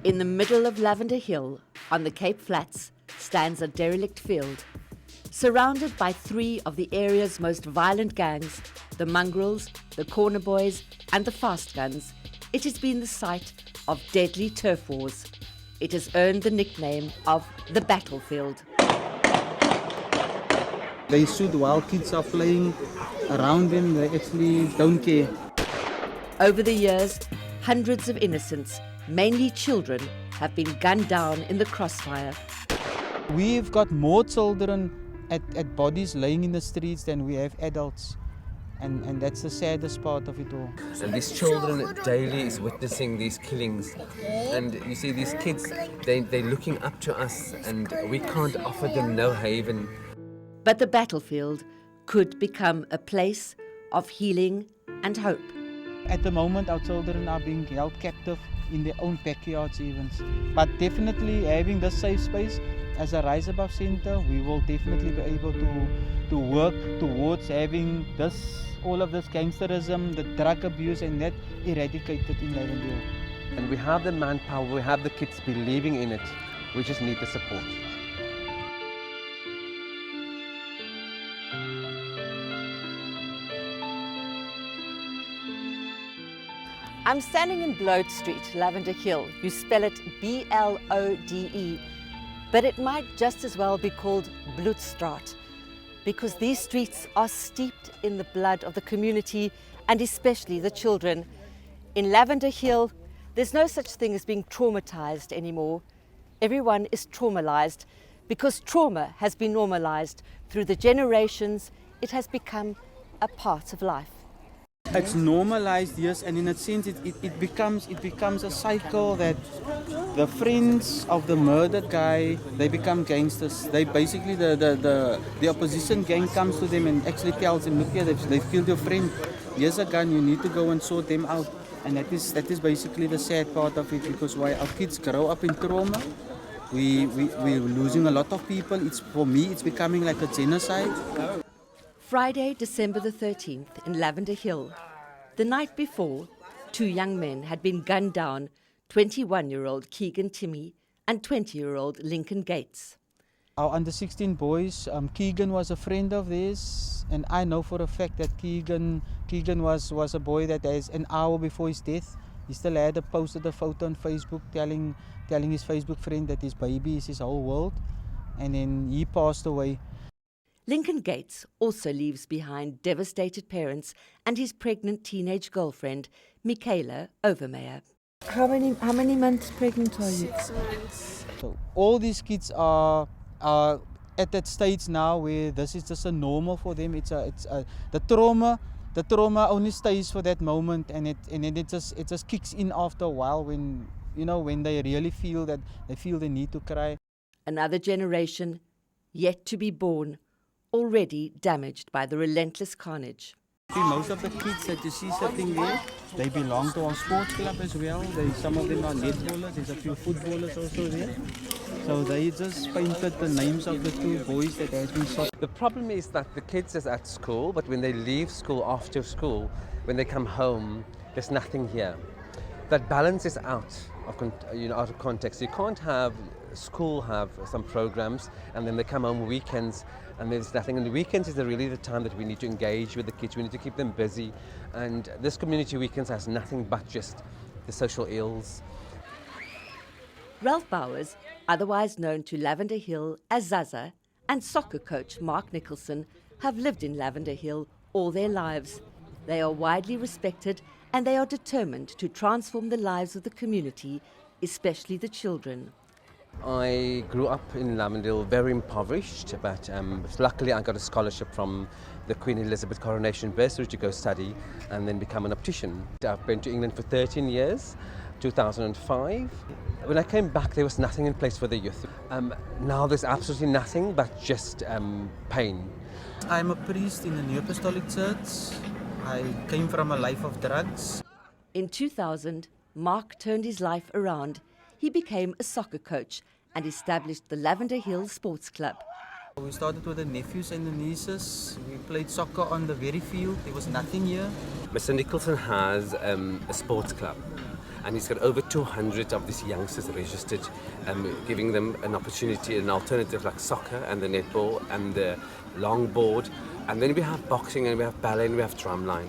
In the middle of Lavender Hill, on the Cape Flats, stands a derelict field. Surrounded by three of the area's most violent gangs, the Mongrels, the Corner Boys and the Fast Guns, it has been the site of deadly turf wars. It has earned the nickname of the battlefield. They shoot while kids are playing around them, they actually don't care. Over the years, hundreds of innocents, mainly children, have been gunned down in the crossfire. We've got more children at bodies laying in the streets than we have adults. And that's the saddest part of it all. And these children daily is witnessing these killings. And you see these kids, they're looking up to us and we can't offer them no haven. But the battlefield could become a place of healing and hope. At the moment, our children are being held captive in their own backyards even. But definitely having this safe space as a Rise Above Centre, we will definitely be able to work towards having all of this gangsterism, the drug abuse and that eradicated in Lavender Hill. And we have the manpower, we have the kids believing in it. We just need the support. I'm standing in Bloat Street, Lavender Hill. You spell it B-L-O-D-E, but it might just as well be called Bloedstraat, because these streets are steeped in the blood of the community and especially the children. In Lavender Hill, there's no such thing as being traumatised anymore. Everyone is traumatised because trauma has been normalised. Through the generations, it has become a part of life. It's normalised, yes, and in a sense it becomes a cycle that the friends of the murdered guy, they become gangsters. They basically, the opposition gang comes to them and actually tells them, look here, they've killed your friend, here's a gun, you need to go and sort them out. And that is basically the sad part of it, because while our kids grow up in trauma, we're losing a lot of people. For me, it's becoming like a genocide. Friday, December the 13th in Lavender Hill. The night before, two young men had been gunned down, 21-year-old Keegan Timmy and 20-year-old Lincoln Gates. Our under-16 boys, Keegan was a friend of theirs, and I know for a fact that Keegan was a boy that as an hour before his death, he still had posted a photo on Facebook telling his Facebook friend that his baby is his whole world, and then he passed away. Lincoln Gates also leaves behind devastated parents and his pregnant teenage girlfriend, Michaela Overmeyer. How many months pregnant are you? 6 months. So all these kids are at that stage now where this is just a normal for them. The trauma only stays for that moment, and then it just kicks in after a while when they really feel the need to cry. Another generation yet to be born, already damaged by the relentless carnage. Most of the kids that you see sitting there, they belong to our sports club as well. Some of them are netballers, there's a few footballers also there. So they just painted the names of the two boys that has been shot. The problem is that the kids is at school, but when they leave school, after school, when they come home, there's nothing here. That balance is out of context. You can't have school have some programs and then they come home weekends and there's nothing. And the weekends is really the time that we need to engage with the kids. We need to keep them busy. And this community weekends has nothing but just the social ills. Ralph Bowers, otherwise known to Lavender Hill as Zaza, and soccer coach Mark Nicholson have lived in Lavender Hill all their lives. They are widely respected and they are determined to transform the lives of the community, especially the children. I grew up in Lavender Hill, very impoverished, but luckily I got a scholarship from the Queen Elizabeth Coronation Bursary to go study and then become an optician. I've been to England for 13 years, 2005. When I came back, there was nothing in place for the youth. Now there's absolutely nothing but just pain. I'm a priest in a New Apostolic Church. I came from a life of drugs. In 2000, Mark turned his life around. He became a soccer coach and established the Lavender Hill Sports Club. We started with the nephews and the nieces. We played soccer on the very field. There was nothing here. Mr. Nicholson has a sports club and he's got over 200 of these youngsters registered, giving them an opportunity, an alternative like soccer and the netball and the longboard. And then we have boxing and we have ballet and we have drumline.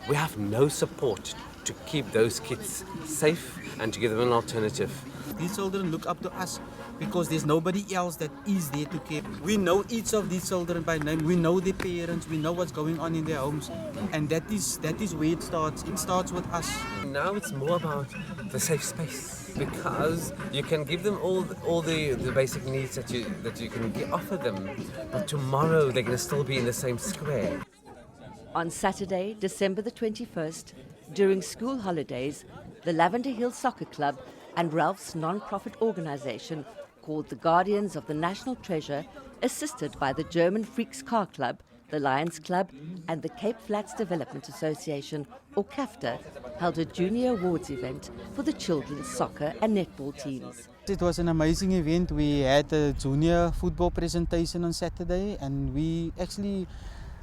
We have no support to keep those kids safe and to give them an alternative. These children look up to us because there's nobody else that is there to care. We know each of these children by name. We know their parents. We know what's going on in their homes, and that is where it starts. It starts with us. Now it's more about the safe space, because you can give them all the basic needs that you can offer them, but tomorrow they're going to still be in the same square. On Saturday, December the 21st, during school holidays, the Lavender Hill Soccer Club and Ralph's non-profit organisation called the Guardians of the National Treasure, assisted by the German Freaks Car Club, the Lions Club and the Cape Flats Development Association, or CAFTA, held a junior awards event for the children's soccer and netball teams. It was an amazing event. We had a junior football presentation on Saturday, and we actually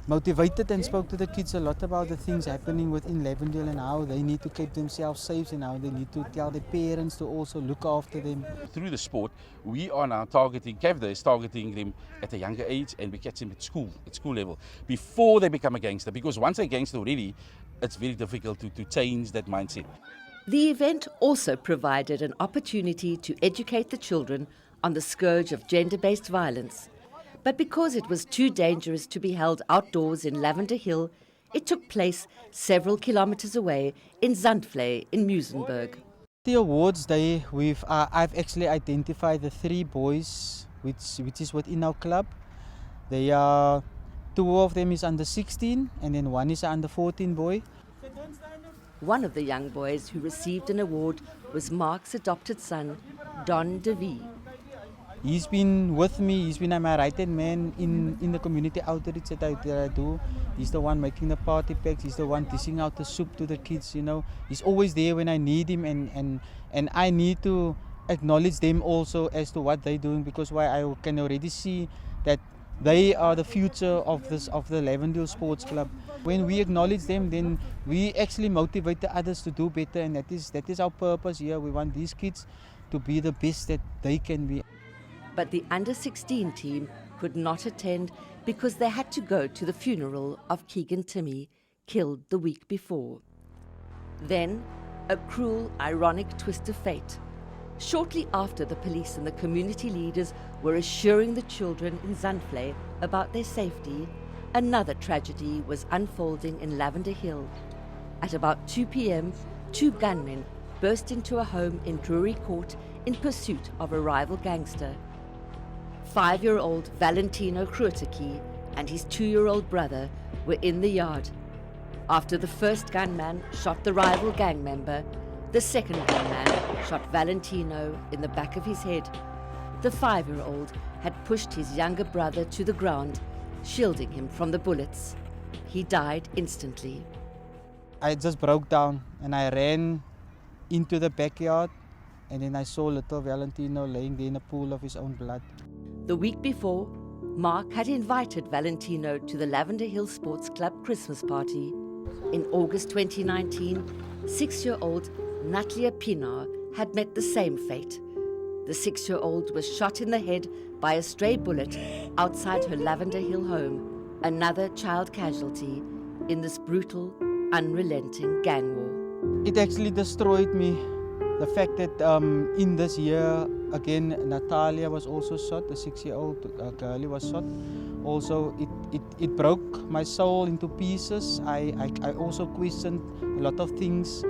motivated and spoke to the kids a lot about the things happening within Lavender Hill and how they need to keep themselves safe and how they need to tell their parents to also look after them. Through the sport, we are now targeting, CAFTA is targeting them at a younger age, and we catch them at school level, before they become a gangster, because once they're a gangster already, it's very difficult to change that mindset. The event also provided an opportunity to educate the children on the scourge of gender-based violence. But because it was too dangerous to be held outdoors in Lavender Hill, it took place several kilometres away in Zandvlei in Muizenberg. The awards day, I've actually identified the 3 boys which is within our club. They are 2 of them is under 16 and then 1 is under 14 boy. One of the young boys who received an award was Mark's adopted son, Don DeVee. He's been with me, he's been my right-hand man in the community outreach that I do. He's the one making the party packs, he's the one dishing out the soup to the kids, you know. He's always there when I need him, and I need to acknowledge them also as to what they're doing, because I can already see that they are the future of the Lavender Hill Sports Club. When we acknowledge them, then we actually motivate the others to do better, and that is our purpose here. We want these kids to be the best that they can be. But the under-16 team could not attend because they had to go to the funeral of Keegan Timmy, killed the week before. Then, a cruel, ironic twist of fate. Shortly after the police and the community leaders were assuring the children in Zandvlei about their safety, another tragedy was unfolding in Lavender Hill. At about 2 p.m, 2 gunmen burst into a home in Drury Court in pursuit of a rival gangster. 5-year-old Valentino Kruiteke and his 2-year-old brother were in the yard. After the first gunman shot the rival gang member, the second gunman shot Valentino in the back of his head. The 5-year-old had pushed his younger brother to the ground, shielding him from the bullets. He died instantly. I just broke down and I ran into the backyard, and then I saw little Valentino laying there in a pool of his own blood. The week before, Mark had invited Valentino to the Lavender Hill Sports Club Christmas party. In August 2019, 6-year-old Natalia Pinar had met the same fate. The 6-year-old was shot in the head by a stray bullet outside her Lavender Hill home, another child casualty in this brutal, unrelenting gang war. It actually destroyed me. The fact that in this year, again, Natalia was also shot, the 6-year-old girlie was shot. Also, it broke my soul into pieces. I also questioned a lot of things.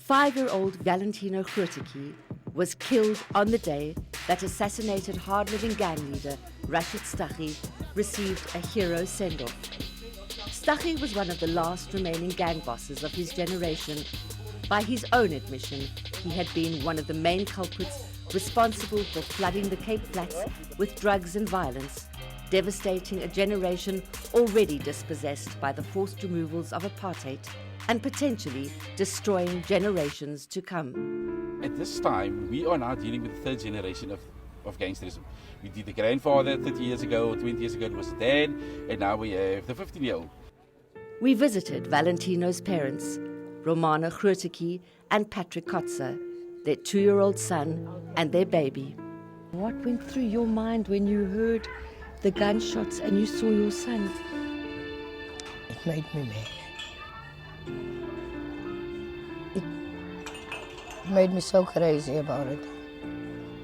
Five-year-old Valentino Kruiteke was killed on the day that assassinated hard-living gang leader Rashid Stachy received a hero send-off. Stachy was one of the last remaining gang bosses of his generation. By his own admission, he had been one of the main culprits responsible for flooding the Cape Flats with drugs and violence. devastating a generation already dispossessed by the forced removals of apartheid and potentially destroying generations to come. At this time, we are now dealing with the third generation of gangsterism. We did the grandfather 30 years ago, 20 years ago it was the dad, and now we have the 15-year-old. We visited Valentino's parents, Romana Grooteki and Patrick Kotzer, their 2-year-old son and their baby. What went through your mind when you heard the gunshots and you saw your son? It made me mad. It made me so crazy about it.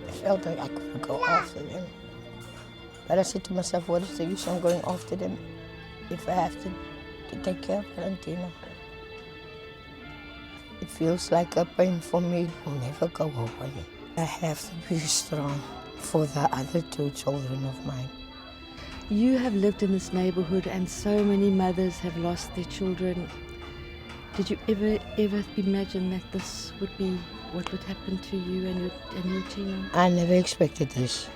I felt like I couldn't go after them. But I said to myself, what is the use of going after them if I have to take care of Valentino? It feels like a pain for me will never go away. I have to be strong for the other 2 children of mine. You have lived in this neighborhood and so many mothers have lost their children. Did you ever imagine that this would be what would happen to you and your team? I never expected this.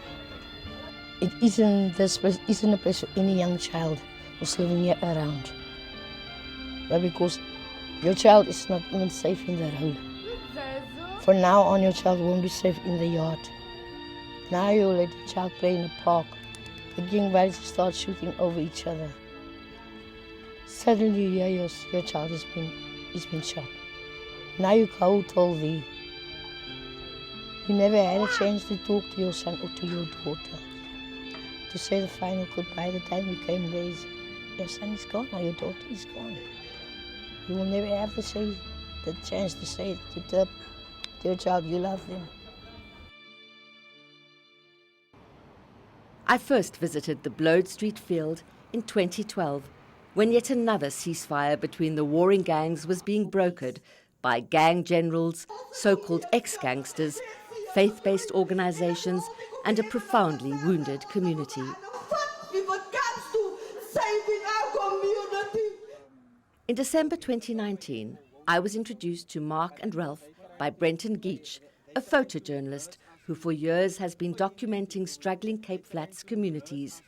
It isn't a place for any young child who's living here around. But because your child is not even safe in the road. From now on, your child won't be safe in the yard. Now you let the child play in the park. The gang violence start shooting over each other. Suddenly you hear your child has been shot. Now you go told thee. You never had a chance to talk to your son or to your daughter. To say the final goodbye. The time you came there, your son is gone or your daughter is gone. You will never have the chance to say to your child you love them. I first visited the Blode Street field in 2012 when yet another ceasefire between the warring gangs was being brokered by gang generals, so-called ex-gangsters, faith-based organizations and a profoundly wounded community. In December 2019, I was introduced to Mark and Ralph by Brenton Geach, a photojournalist who for years has been documenting struggling Cape Flats communities.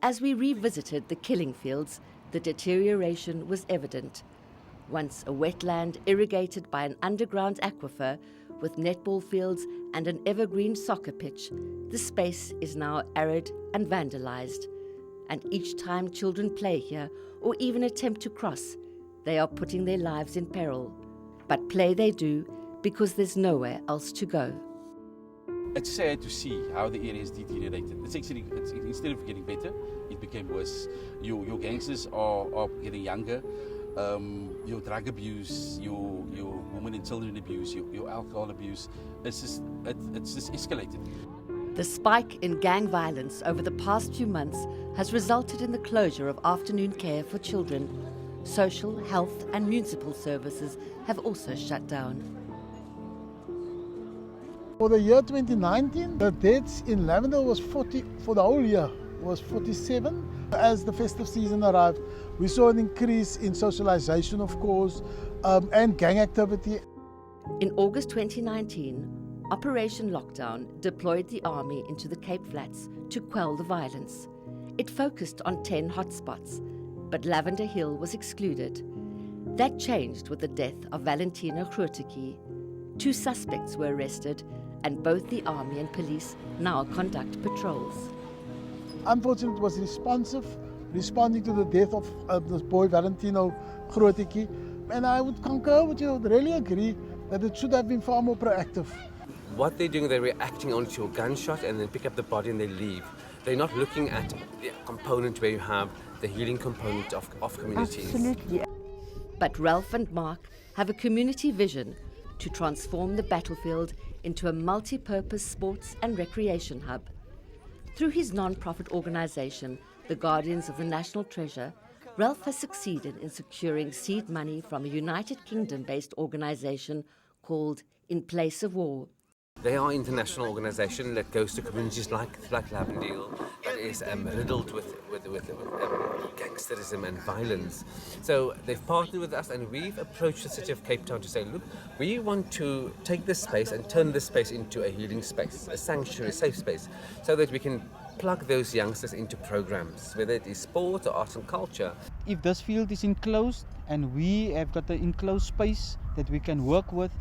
As we revisited the killing fields, the deterioration was evident. Once a wetland irrigated by an underground aquifer with netball fields and an evergreen soccer pitch, the space is now arid and vandalized. And each time children play here or even attempt to cross, they are putting their lives in peril. But play they do because there's nowhere else to go. It's sad to see how the area is deteriorated. Instead of getting better, it became worse. Your gangsters are getting younger. Your drug abuse, your women and children abuse, your alcohol abuse, it's just escalated. The spike in gang violence over the past few months has resulted in the closure of afternoon care for children. Social, health and municipal services have also shut down. For the year 2019, the deaths in Lavender was 40, for the whole year was 47. As the festive season arrived, we saw an increase in socialization, of course, and gang activity. In August 2019, Operation Lockdown deployed the army into the Cape Flats to quell the violence. It focused on 10 hotspots, but Lavender Hill was excluded. That changed with the death of Valentino Grooteki. 2 suspects were arrested, and both the army and police now conduct patrols. Unfortunately, it was responding to the death of this boy Valentino Grooteki. And I would concur with you, I would really agree that it should have been far more proactive. What they're doing, they're reacting onto your gunshot and then pick up the body and they leave. They're not looking at the component where you have the healing component of communities. Absolutely. But Ralph and Mark have a community vision to transform the battlefield into a multi-purpose sports and recreation hub. Through his non-profit organization, the Guardians of the National Treasure, Ralph has succeeded in securing seed money from a United Kingdom-based organization called In Place of War. They are an international organisation that goes to communities like Lavender Hill that is riddled with gangsterism and violence. So they've partnered with us and we've approached the city of Cape Town to say, look, we want to take this space and turn this space into a healing space, a sanctuary, a safe space, so that we can plug those youngsters into programs, whether it is sport or arts and culture. If this field is enclosed and we have got the enclosed space that we can work with,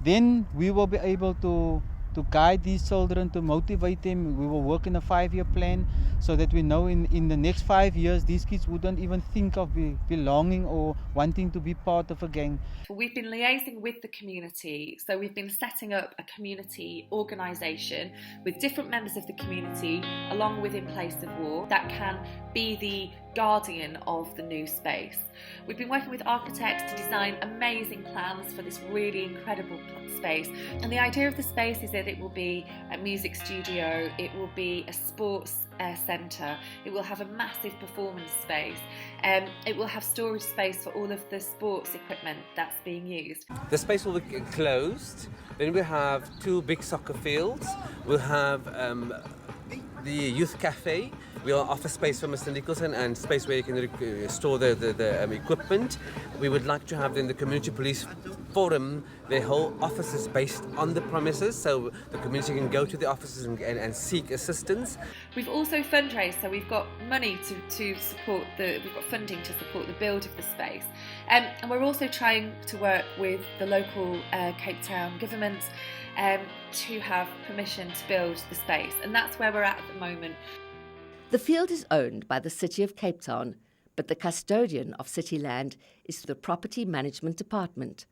then we will be able to guide these children, to motivate them. We will work in a 5-year plan so that we know in the next 5 years these kids wouldn't even think of belonging or wanting to be part of a gang. We've been liaising with the community, so we've been setting up a community organisation with different members of the community along with In Place of War that can be the guardian of the new space. We've been working with architects to design amazing plans for this really incredible space, and the idea of the space is that it will be a music studio, it will be a sports centre, it will have a massive performance space, it will have storage space for all of the sports equipment that's being used. The space will be closed, then we have 2 big soccer fields, we'll have the youth cafe, we'll offer space for Mr. Nicholson and space where you can store the equipment. We would like to have then the community police forum. Their whole office is based on the premises, so the community can go to the offices and seek assistance. We've also fundraised, so we've got money to support we've got funding to support the build of the space. And we're also trying to work with the local Cape Town government to have permission to build the space, and that's where we're at the moment. The field is owned by the City of Cape Town, but the custodian of city land is the Property Management Department,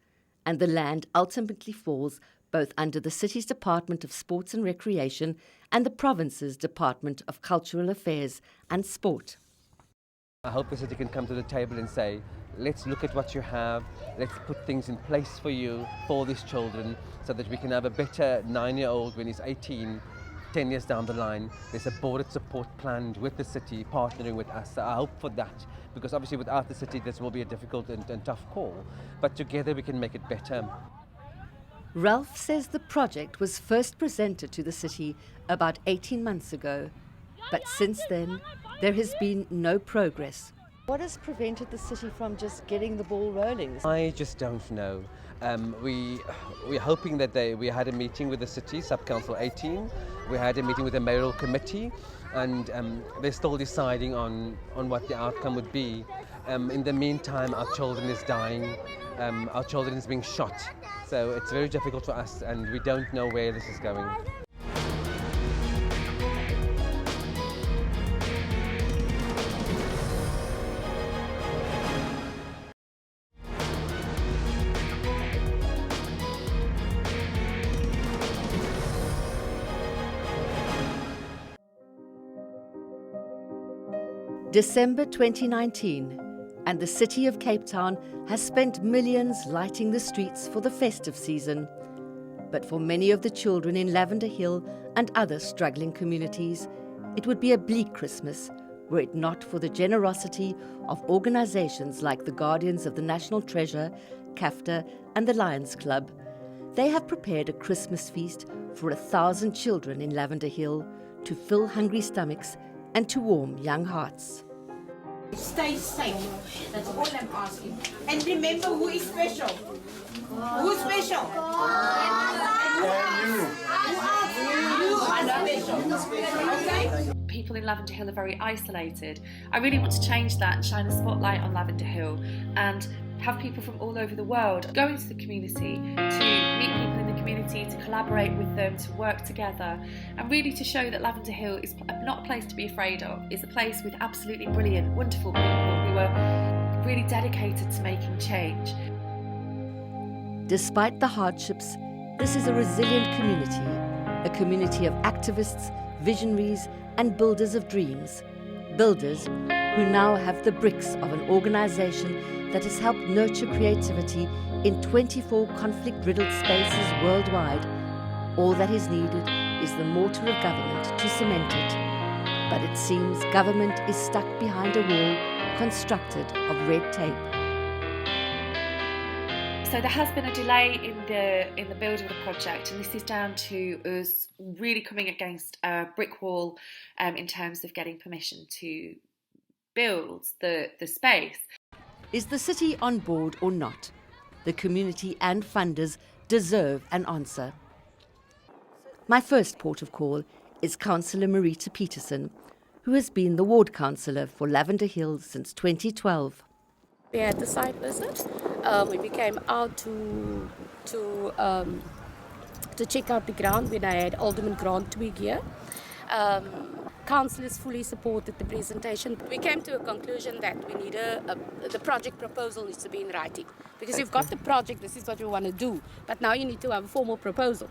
and the land ultimately falls both under the city's Department of Sports and Recreation and the province's Department of Cultural Affairs and Sport. I hope the city can come to the table and say, let's look at what you have, let's put things in place for you, for these children, so that we can have a better 9-year-old when he's 18, 10 years down the line. There's a boarded support planned with the city, partnering with us. So I hope for that, because obviously without the city this will be a difficult and tough call, but together we can make it better. Ralph says the project was first presented to the city about 18 months ago, but since then there has been no progress. What has prevented the city from just getting the ball rolling? I just don't know. We're hoping that we had a meeting with the city, Sub-Council 18, we had a meeting with the mayoral committee, and they're still deciding on what the outcome would be. In the meantime, our children is dying, our children is being shot, so it's very difficult for us and we don't know where this is going. December 2019, and the City of Cape Town has spent millions lighting the streets for the festive season. But for many of the children in Lavender Hill and other struggling communities, it would be a bleak Christmas were it not for the generosity of organisations like the Guardians of the National Treasure, CAFTA and the Lions Club. They have prepared a Christmas feast for 1,000 children in Lavender Hill to fill hungry stomachs and to warm young hearts. Stay safe. That's all I'm asking. And remember who is special. Who's special? And you. You are special. Okay? People in Lavender Hill are very isolated. I really want to change that and shine a spotlight on Lavender Hill and have people from all over the world go into the community, to meet people in the community, to collaborate with them, to work together, and really to show that Lavender Hill is not a place to be afraid of. It's a place with absolutely brilliant, wonderful people who are really dedicated to making change. Despite the hardships, this is a resilient a community of activists, visionaries and builders of dreams. Builders who now have the bricks of an organisation that has helped nurture creativity in 24 conflict-riddled spaces worldwide. All that is needed is the mortar of government to cement it. But it seems government is stuck behind a wall constructed of red tape. So there has been a delay in the build of the project, and this is down to us really coming against a brick wall in terms of getting permission to build the space. Is the city on board or not? The community and funders deserve an answer. My first port of call is Councillor Marita Peterson, who has been the ward councillor for Lavender Hill since 2012. We had the site visit. We came out to check out the ground when I had Alderman Grant Twig here. Councillors fully supported the presentation. We came to a conclusion that we need the project proposal needs to be in writing. Because you've got the project, this is what you want to do, but now you need to have a formal proposal.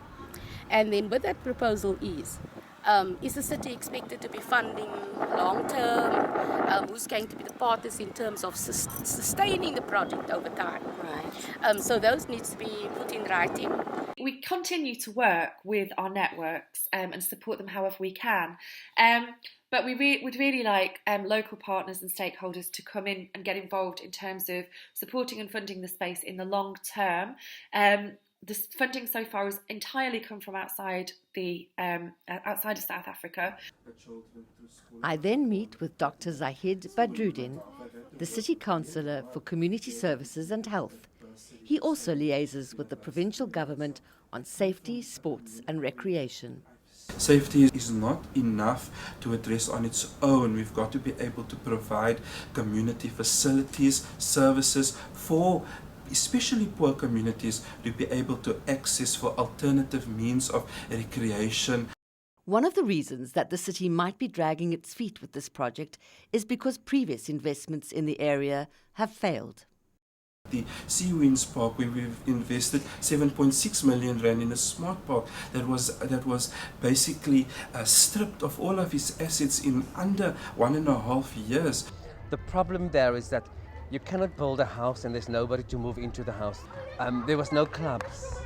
And then with that proposal is the city expected to be funding long term? Who's going to be the partners in terms of sustaining the project over time? Right. So those needs to be put in writing. We continue to work with our networks and support them however we can. But we would really like local partners and stakeholders to come in and get involved in terms of supporting and funding the space in the long term. The funding so far has entirely come from outside of South Africa. I then meet with Dr. Zahid Badruddin, the City Councillor for Community Services and Health. He also liaises with the provincial government on safety, sports and recreation. Safety is not enough to address on its own. We've got to be able to provide community facilities, services for especially poor communities to be able to access for alternative means of recreation. One of the reasons that the city might be dragging its feet with this project is because previous investments in the area have failed. The Sea Winds Park, where we've invested 7.6 million rand in a smart park that was basically stripped of all of its assets in under 1.5 years. The problem there is that you cannot build a house and there's nobody to move into the house. There was no clubs.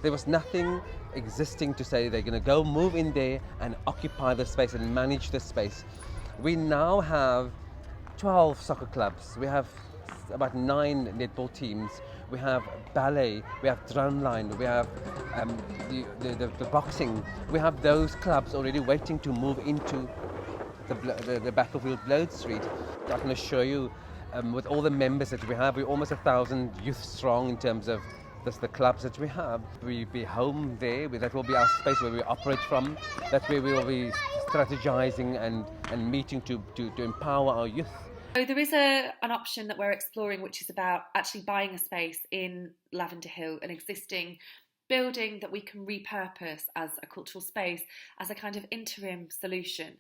There was nothing existing to say they're going to go move in there and occupy the space and manage the space. We now have 12 soccer clubs. We have about 9 netball teams. We have ballet, we have drumline, we have the boxing. We have those clubs already waiting to move into the battlefield Blood Street. I can assure you, with all the members that we have, we're almost 1,000 youth strong in terms of the clubs that we have. We'll be home there, that will be our space where we operate from. That's where we will be strategizing and meeting to empower our youth. So there is an option that we're exploring, which is about actually buying a space in Lavender Hill, an existing building that we can repurpose as a cultural space, as a kind of interim solution.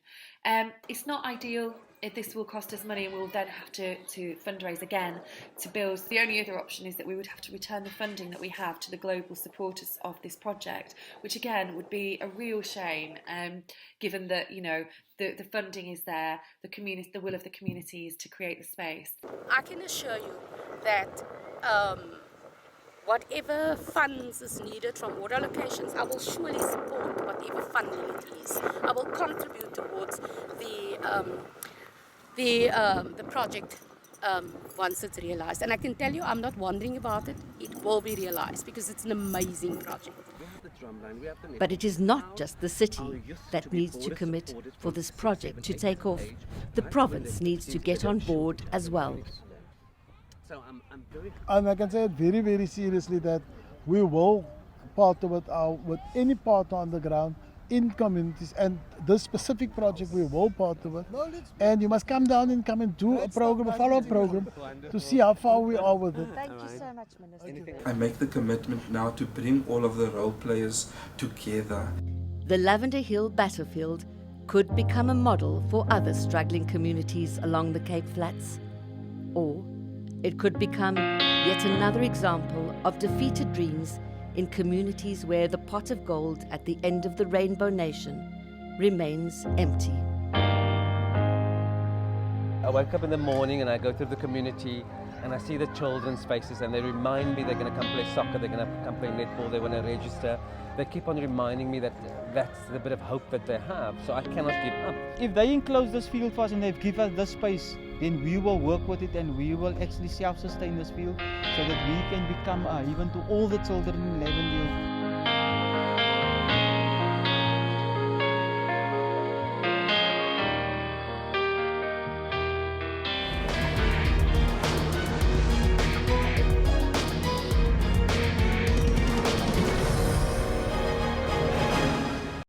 It's not ideal if this will cost us money and we'll then have to fundraise again to build. The only other option is that we would have to return the funding that we have to the global supporters of this project, which again would be a real shame, given that, you know, the funding is there, the will of the community is to create the space. I can assure you that whatever funds is needed from water allocations, I will surely support whatever funding it is. I will contribute towards the project once it's realised. And I can tell you, I'm not wondering about it. It will be realised because it's an amazing project. But it is not just the city that needs to commit for this project to take off. The province needs to get on board as well. And I can say it very, very seriously that we will partner with any partner on the ground in communities, and this specific project we will partner with. And you must come down and come and do a program, a follow-up program, to see how far we are with it. Thank you so much, Minister. I make the commitment now to bring all of the role players together. The Lavender Hill battlefield could become a model for other struggling communities along the Cape Flats. Or it could become yet another example of defeated dreams in communities where the pot of gold at the end of the Rainbow Nation remains empty. I wake up in the morning and I go through the community and I see the children's faces and they remind me they're going to come play soccer, they're going to come play netball, they want to register. They keep on reminding me that that's the bit of hope that they have, so I cannot give up. If they enclose this field for us and they give us this space, then we will work with it and we will actually self-sustain this field so that we can become even to all the children in Lavender Hill.